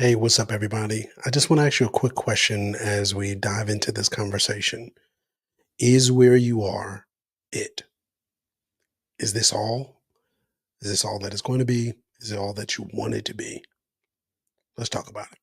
Hey, what's up, everybody? I just want to ask you a quick question as we dive into this conversation. Is where you are it? Is this all? Is this all that it's going to be? Is it all that you want it to be? Let's talk about it.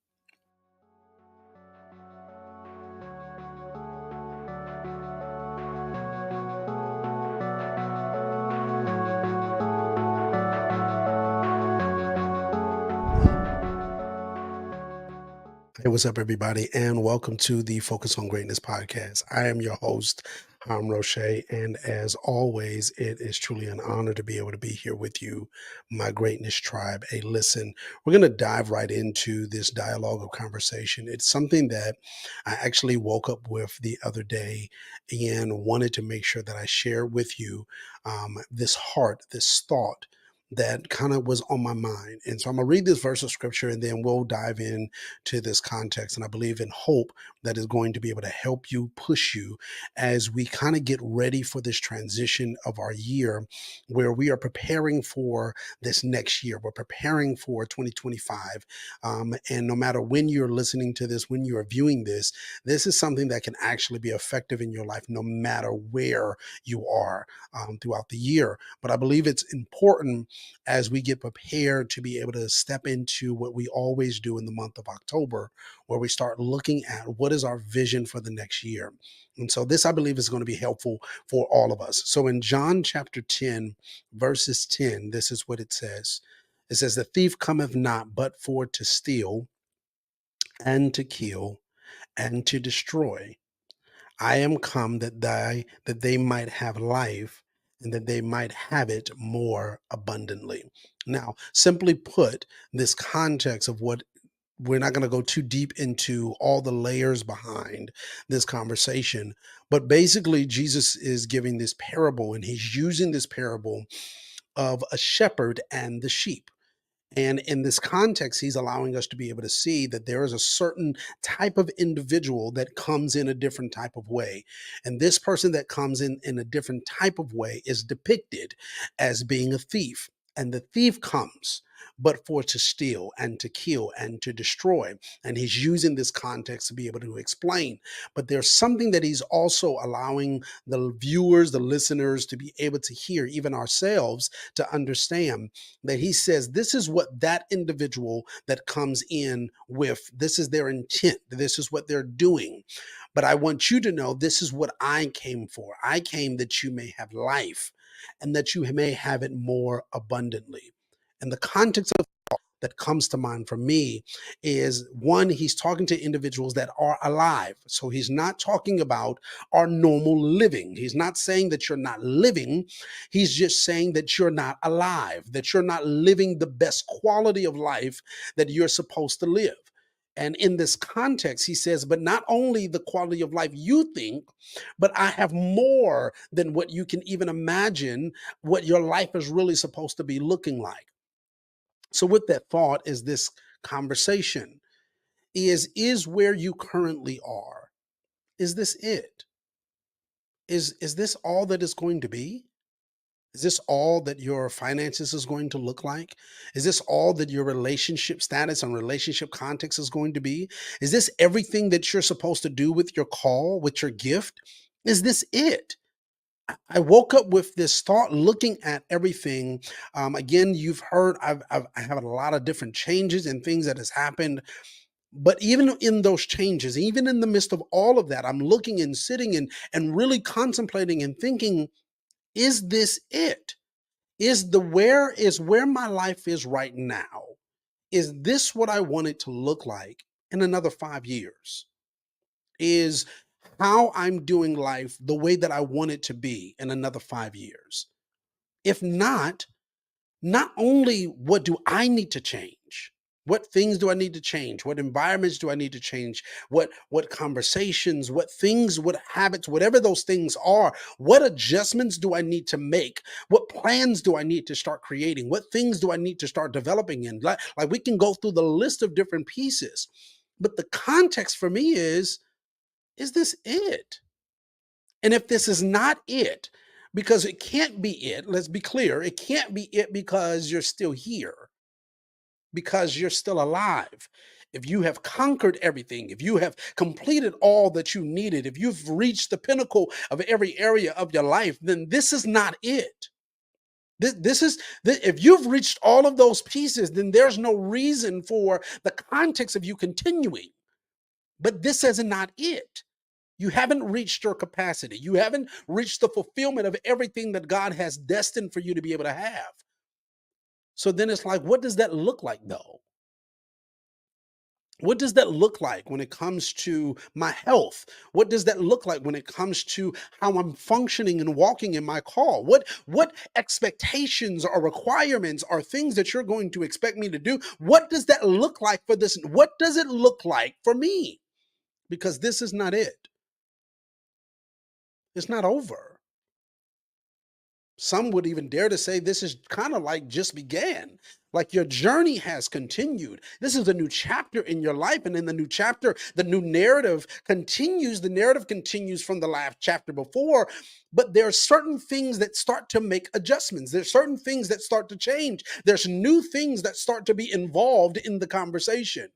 Hey, what's up, everybody? And welcome to the Focus on Greatness podcast. I am your host, Hiram Roche. And as always, it is truly an honor to be able to be here with you, my greatness tribe. Hey, listen, we're going to dive right into this dialogue of conversation. It's something that I actually woke up with the other day and wanted to make sure that I share with you this heart, this thought that kind of was on my mind. And so I'm going to read this verse of scripture and then we'll dive in to this context. And I believe in hope that is going to be able to help you, push you as we kind of get ready for this transition of our year where we are preparing for this next year. We're preparing for 2025. And no matter when you're listening to this, when you're viewing this, this is something that can actually be effective in your life no matter where you are throughout the year. But I believe it's important as we get prepared to be able to step into what we always do in the month of October, where we start looking at what is our vision for the next year. And so this, I believe, is going to be helpful for all of us. So in John chapter 10, verses 10, this is what it says. It says, "The thief cometh not but for to steal and to kill and to destroy. I am come that they might have life and that they might have it more abundantly." Now, simply put, this context of what we're not going to go too deep into all the layers behind this conversation, but basically Jesus is giving this parable and he's using this parable of a shepherd and the sheep. And in this context, he's allowing us to be able to see that there is a certain type of individual that comes in a different type of way. And this person that comes in a different type of way is depicted as being a thief. And the thief comes, but for to steal and to kill and to destroy. And he's using this context to be able to explain. But there's something that he's also allowing the viewers, the listeners to be able to hear, even ourselves, to understand that he says this is what that individual that comes in with, this is their intent, this is what they're doing. But I want you to know this is what I came for. I came that you may have life and that you may have it more abundantly. And the context of that comes to mind for me is one, he's talking to individuals that are alive. So he's not talking about our normal living. He's not saying that you're not living. He's just saying that you're not alive, that you're not living the best quality of life that you're supposed to live. And in this context, he says, but not only the quality of life you think, but I have more than what you can even imagine what your life is really supposed to be looking like. So with that thought is this conversation is where you currently are. Is this it? Is this all that is going to be? Is this all that your finances is going to look like? Is this all that your relationship status and relationship context is going to be? Is this everything that you're supposed to do with your call, with your gift? Is this it? I woke up with this thought looking at everything. Again, you've heard I have a lot of different changes and things that has happened. But even in those changes, even in the midst of all of that, I'm looking and sitting and really contemplating and thinking, is this it? Is where my life is right now? Is this what I want it to look like in another 5 years? Is how I'm doing life the way that I want it to be in another 5 years? If not, not only what do I need to change, what things do I need to change? What environments do I need to change? What conversations, what things, what habits, whatever those things are, what adjustments do I need to make? What plans do I need to start creating? What things do I need to start developing in? Like we can go through the list of different pieces. But the context for me is this it? And if this is not it, because it can't be it, let's be clear, it can't be it because you're still here, because you're still alive. if you have conquered everything, if you have completed all that you needed, if you've reached the pinnacle of every area of your life, then this is not it. If you've reached all of those pieces, then there's no reason for the context of you continuing. But this is not it. You haven't reached your capacity. You haven't reached the fulfillment of everything that God has destined for you to be able to have. So then it's like, what does that look like though? What does that look like when it comes to my health? What does that look like when it comes to how I'm functioning and walking in my call? What expectations or requirements are things that you're going to expect me to do? What does that look like for this? What does it look like for me? Because this is not it. It's not over. Some would even dare to say this is kind of like just began. Like your journey has continued. This is a new chapter in your life. And in the new chapter, the new narrative continues. The narrative continues from the last chapter before. But there are certain things that start to make adjustments. There's certain things that start to change. There's new things that start to be involved in the conversation.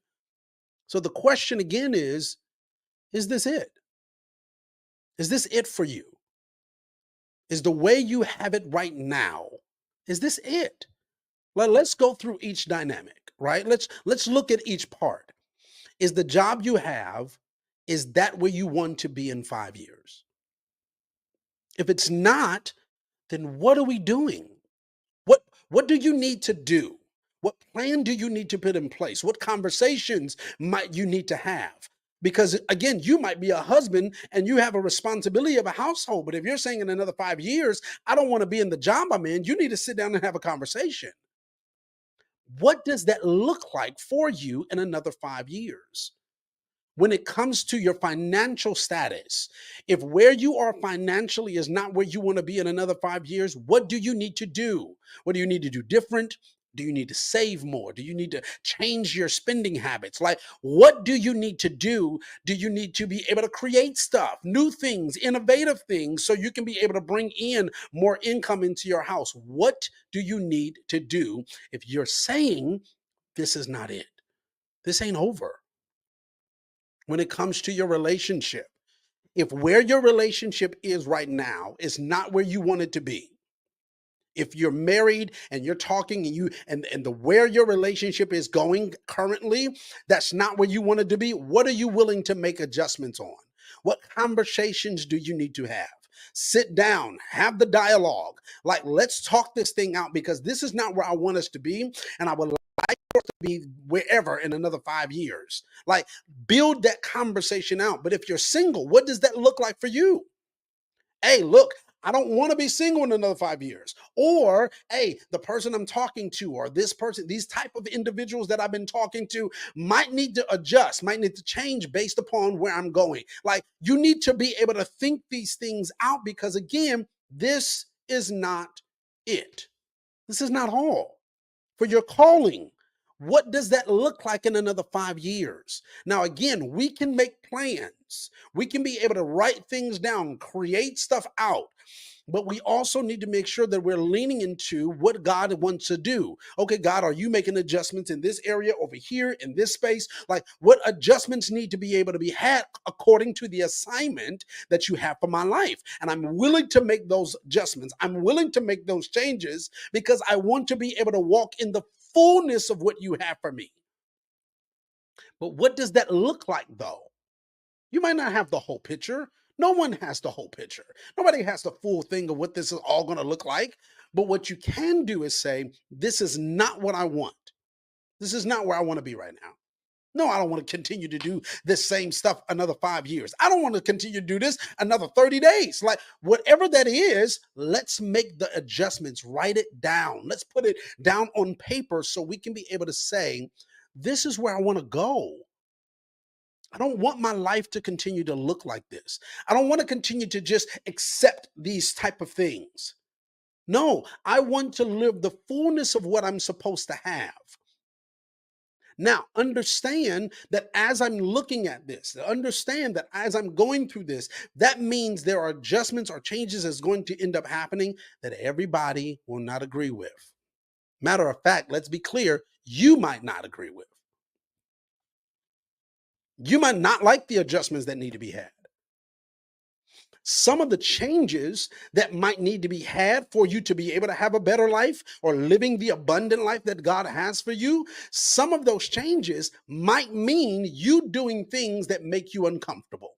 So the question again is this it? Is this it for you? Is the way you have it right now, is this it? Let's go through each dynamic, right? Let's look at each part. Is the job you have, is that where you want to be in 5 years? If it's not, then what are we doing? What do you need to do? What plan do you need to put in place? What conversations might you need to have? Because again, you might be a husband and you have a responsibility of a household. But if you're saying in another 5 years, I don't want to be in the job I'm in, you need to sit down and have a conversation. What does that look like for you in another 5 years? When it comes to your financial status, if where you are financially is not where you want to be in another 5 years, what do you need to do? What do you need to do different? Do you need to save more? Do you need to change your spending habits? Like, what do you need to do? Do you need to be able to create stuff, new things, innovative things, so you can be able to bring in more income into your house? What do you need to do if you're saying this is not it? This ain't over. When it comes to your relationship, if where your relationship is right now is not where you want it to be, if you're married and you're talking and the where your relationship is going currently, that's not where you want it to be, what are you willing to make adjustments on? What conversations do you need to have? Sit down, have the dialogue. Like, let's talk this thing out, because this is not where I want us to be, and I would be wherever in another 5 years. Like, build that conversation out. But if you're single, what does that look like for you? Hey, look, I don't want to be single in another 5 years. Or, hey, the person I'm talking to, or this person, these type of individuals that I've been talking to might need to adjust, might need to change based upon where I'm going. Like, you need to be able to think these things out, because again, this is not it. This is not all for your calling. What does that look like in another 5 years? Now, again, we can make plans. We can be able to write things down, create stuff out. But we also need to make sure that we're leaning into what God wants to do. Okay, God, are you making adjustments in this area over here in this space? Like, what adjustments need to be able to be had according to the assignment that you have for my life? And I'm willing to make those adjustments. I'm willing to make those changes, because I want to be able to walk in the fullness of what you have for me. But what does that look like though? You might not have the whole picture. No one has the whole picture. Nobody has the full thing of what this is all going to look like. But what you can do is say, this is not what I want. This is not where I want to be right now. No, I don't want to continue to do this same stuff another 5 years. I don't want to continue to do this another 30 days. Like, whatever that is, let's make the adjustments, write it down. Let's put it down on paper so we can be able to say, this is where I want to go. I don't want my life to continue to look like this. I don't want to continue to just accept these type of things. No, I want to live the fullness of what I'm supposed to have. Now, understand that as I'm looking at this, understand that as I'm going through this, that means there are adjustments or changes that's going to end up happening that everybody will not agree with. Matter of fact, let's be clear, you might not agree with. You might not like the adjustments that need to be had. Some of the changes that might need to be had for you to be able to have a better life or living the abundant life that God has for you, some of those changes might mean you doing things that make you uncomfortable.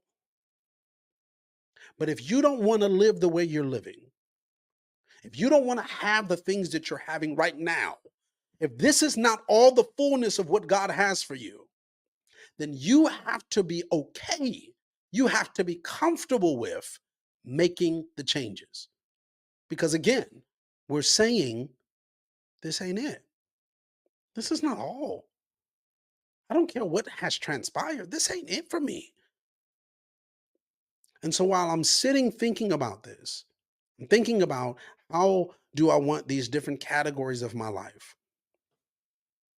But if you don't want to live the way you're living, if you don't want to have the things that you're having right now, if this is not all the fullness of what God has for you, then you have to be okay. You have to be comfortable with making the changes. Because again, we're saying this ain't it. This is not all. I don't care what has transpired. This ain't it for me. And so while I'm sitting thinking about this, I'm thinking about how do I want these different categories of my life.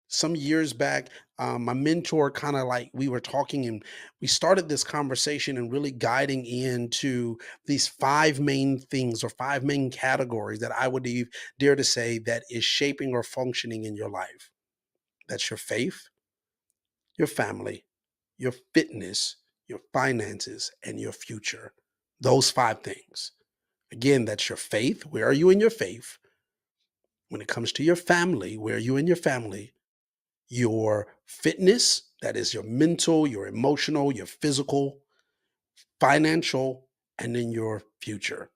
Some years back, my mentor kind of like we were talking and we started this conversation and really guiding into these five main things or five main categories that I would dare to say that is shaping or functioning in your life. That's your faith, your family, your fitness, your finances, and your future. Those five things. Again, that's your faith. Where are you in your faith? When it comes to your family, where are you in your family? Your fitness, that is your mental, your emotional, your physical, financial, and then your future.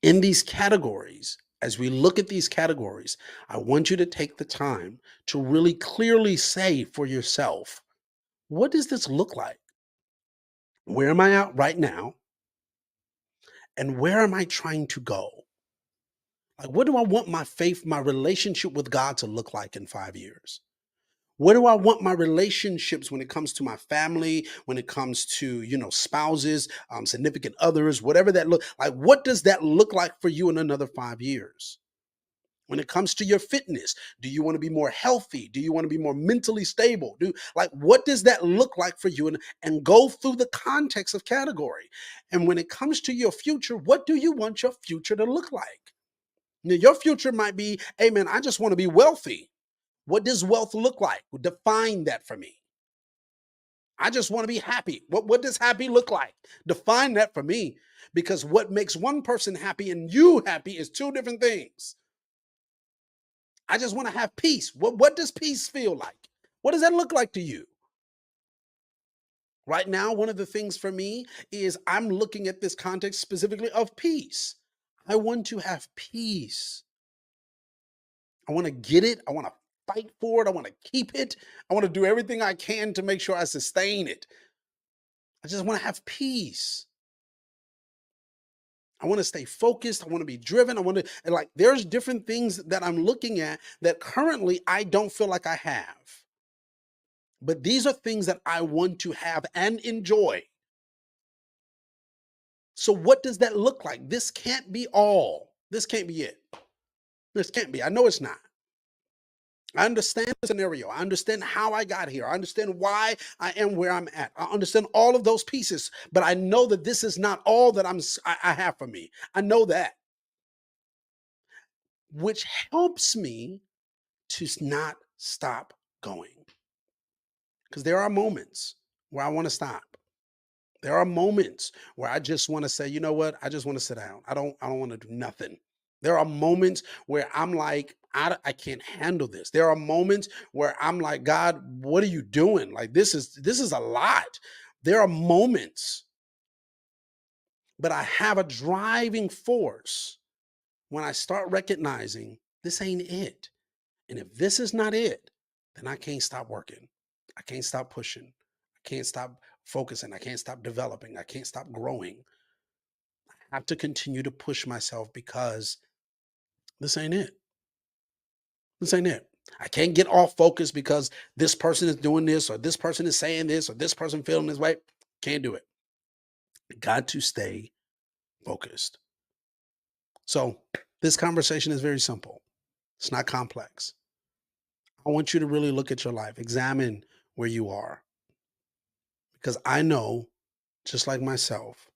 In these categories, as we look at these categories, I want you to take the time to really clearly say for yourself, what does this look like? Where am I at right now? And where am I trying to go? Like, what do I want my faith, my relationship with God to look like in 5 years? What do I want my relationships when it comes to my family, when it comes to, spouses, significant others, whatever that look like? What does that look like for you in another 5 years? When it comes to your fitness, do you want to be more healthy? Do you want to be more mentally stable? What does that look like for you? And go through the context of category. And when it comes to your future, what do you want your future to look like? Now, your future might be, hey man, I just want to be wealthy. What does wealth look like? Define that for me. I just want to be happy. What does happy look like? Define that for me. Because what makes one person happy and you happy is two different things. I just want to have peace. What does peace feel like? What does that look like to you? Right now, one of the things for me is I'm looking at this context specifically of peace. I want to have peace. I want to get it. I want to fight for it. I want to keep it. I want to do everything I can to make sure I sustain it. I just want to have peace. I want to stay focused. I want to be driven. I want to, and like, there's different things that I'm looking at that currently I don't feel like I have. But these are things that I want to have and enjoy. So, what does that look like? This can't be all. This can't be it. This can't be. I know it's not. I understand the scenario. I understand how I got here. I understand why I am where I'm at. I understand all of those pieces, but I know that this is not all that I have for me. I know that, which helps me to not stop going. Because there are moments where I want to stop. There are moments where I just want to say, you know what? I just want to sit down. I don't want to do nothing. There are moments where I'm like, I can't handle this. There are moments where I'm like, God, what are you doing? Like this is a lot. There are moments, but I have a driving force when I start recognizing this ain't it. And if this is not it, then I can't stop working. I can't stop pushing. I can't stop focusing. I can't stop developing. I can't stop growing. I have to continue to push myself because this ain't it. This ain't it. I can't get off focus because this person is doing this or this person is saying this or this person feeling this way. Can't do it. Got to stay focused. So this conversation is very simple. It's not complex. I want you to really look at your life, examine where you are, because I know, just like myself,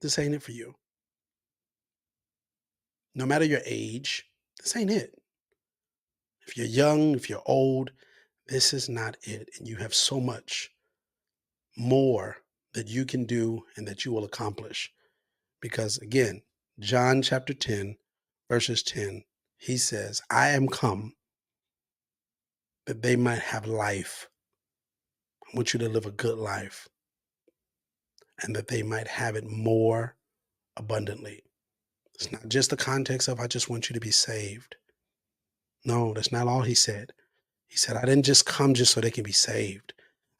this ain't it for you. No matter your age, this ain't it. If you're young, if you're old, this is not it. And you have so much. more that you can do and that you will accomplish. Because again, John chapter 10, verses 10, he says, I am come that they might have life. I want you to live a good life and that they might have it more abundantly. It's not just the context of, I just want you to be saved. No, that's not all he said. He said, I didn't just come just so they can be saved.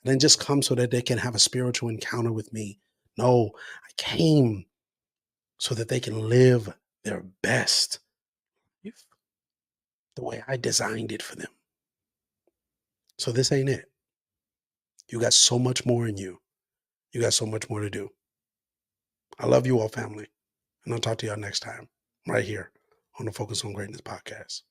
I didn't just come so that they can have a spiritual encounter with me. No, I came so that they can live their best life the way I designed it for them. So this ain't it. You got so much more in you. You got so much more to do. I love you all, family. And I'll talk to y'all next time, right here on the Focus on Greatness podcast.